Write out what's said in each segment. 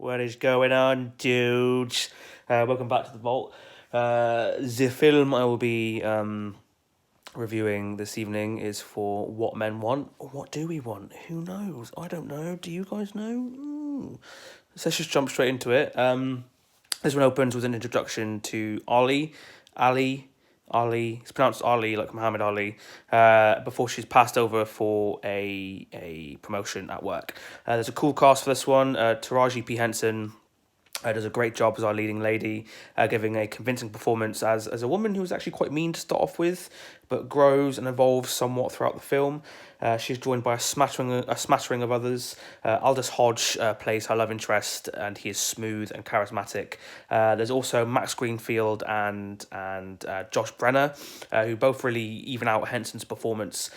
What is going on, dudes? Welcome back to the vault. The film I will be reviewing this evening is for What Men Want. What do we want? Who knows? I don't know. Do you guys know? So let's just jump straight into it. This one opens with an introduction to Ali. It's pronounced Ali, like Muhammad Ali. Before she's passed over for a promotion at work. There's a cool cast for this one. Taraji P Henson does a great job as our leading lady, giving a convincing performance as a woman who was actually quite mean to start off with, but grows and evolves somewhat throughout the film. She's joined by a smattering of others. Aldous Hodge plays her love interest, and he is smooth and charismatic. There's also Max Greenfield and Josh Brenner, who both really even out Henson's performance.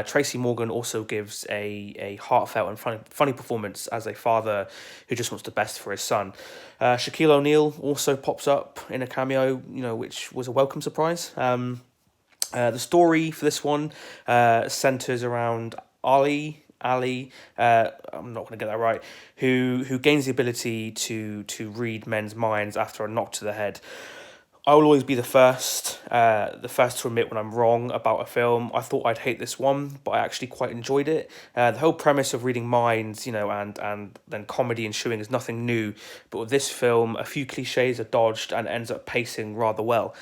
Tracy Morgan also gives a heartfelt and funny performance as a father who just wants the best for his son. Shaquille O'Neal also pops up in a cameo, which was a welcome surprise. The story for this one centers around Ali, I'm not going to get that right, who gains the ability to read men's minds after a knock to the head. I will always be the first to admit when I'm wrong about a film. I thought I'd hate this one, but I actually quite enjoyed it. The whole premise of reading minds, and then comedy ensuing is nothing new. But with this film, a few cliches are dodged and ends up pacing rather well.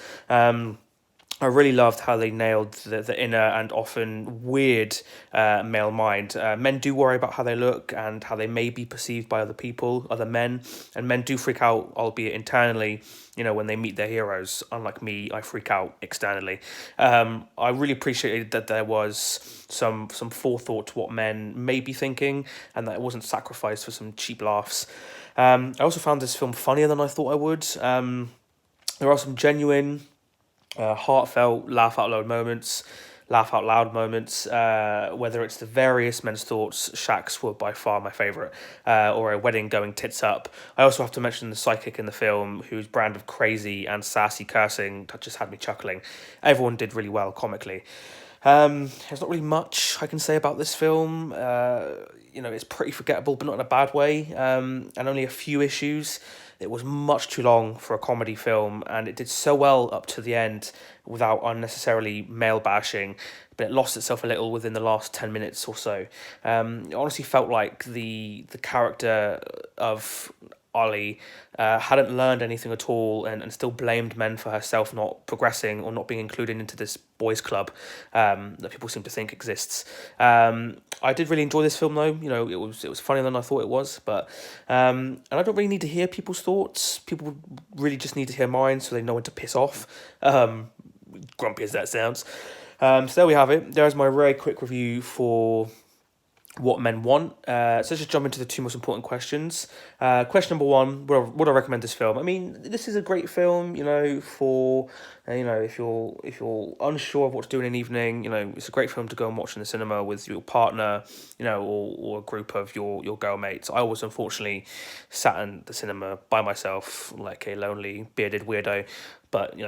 I really loved how they nailed the inner and often weird male mind. Men do worry about how they look and how they may be perceived by other people, other men, and men do freak out, albeit internally, when they meet their heroes. Unlike me, I freak out externally. I really appreciated that there was some forethought to what men may be thinking and that it wasn't sacrificed for some cheap laughs. I also found this film funnier than I thought I would. There are some genuine heartfelt, laugh out loud moments, whether it's the various men's thoughts. Shaq's were by far my favourite, or a wedding going tits up. I also have to mention the psychic in the film, whose brand of crazy and sassy cursing that just had me chuckling. Everyone did really well comically. There's not really much I can say about this film. It's pretty forgettable, but not in a bad way, and only a few issues. It was much too long for a comedy film, and it did so well up to the end without unnecessarily male bashing, but it lost itself a little within the last 10 minutes or so. It honestly felt like the character of Ali hadn't learned anything at all and still blamed men for herself not progressing or not being included into this boys club that people seem to think exists. I did really enjoy this film though. It was funnier than I thought it was, but and I don't really need to hear people's thoughts. People really just need to hear mine so they know when to piss off. Grumpy as that sounds. So there we have it. There's my very quick review for What Men Want. So let's just jump into the two most important questions. Question number one: would I recommend this film? I mean, this is a great film. For if you're unsure of what to do in an evening, it's a great film to go and watch in the cinema with your partner, or a group of your girl mates. I was unfortunately sat in the cinema by myself, like a lonely bearded weirdo, but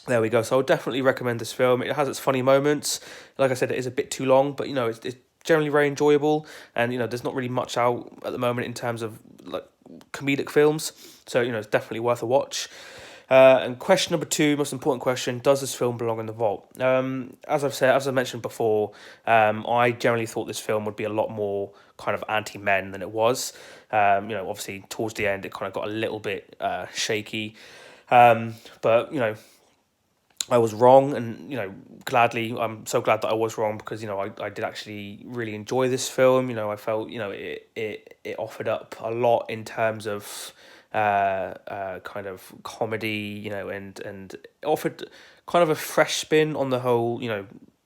there we go. So I would definitely recommend this film. It has its funny moments. Like I said, it is a bit too long, but it's generally very enjoyable, and there's not really much out at the moment in terms of like comedic films, so it's definitely worth a watch. And question number two, most important question: does this film belong in the vault? As I mentioned before, I generally thought this film would be a lot more kind of anti-men than it was. Obviously towards the end it kind of got a little bit shaky, but I was wrong, and I'm so glad that I was wrong, because I did actually really enjoy this film. I felt it offered up a lot in terms of kind of comedy, and it offered kind of a fresh spin on the whole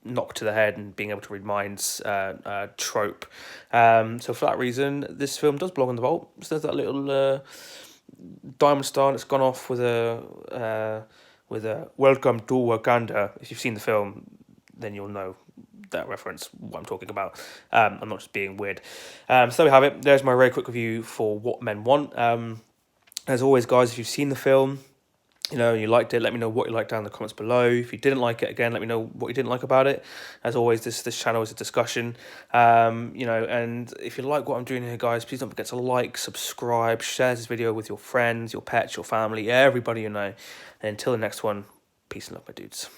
knock to the head and being able to read minds trope. So for that reason, this film does belong in the vault. So there's that little diamond star that's gone off with a "Welcome to Wakanda." If you've seen the film, then you'll know that reference, what I'm talking about. I'm not just being weird. So there we have it. There's my very quick review for What Men Want. As always, guys, if you've seen the film, You know, you liked it, let me know what you liked down in the comments below. If you didn't like it, again, let me know what you didn't like about it. As always, this channel is a discussion. You know, and if you like what I'm doing here, guys, please don't forget to like, subscribe, share this video with your friends, your pets, your family, everybody you know. And until the next one, peace and love, my dudes.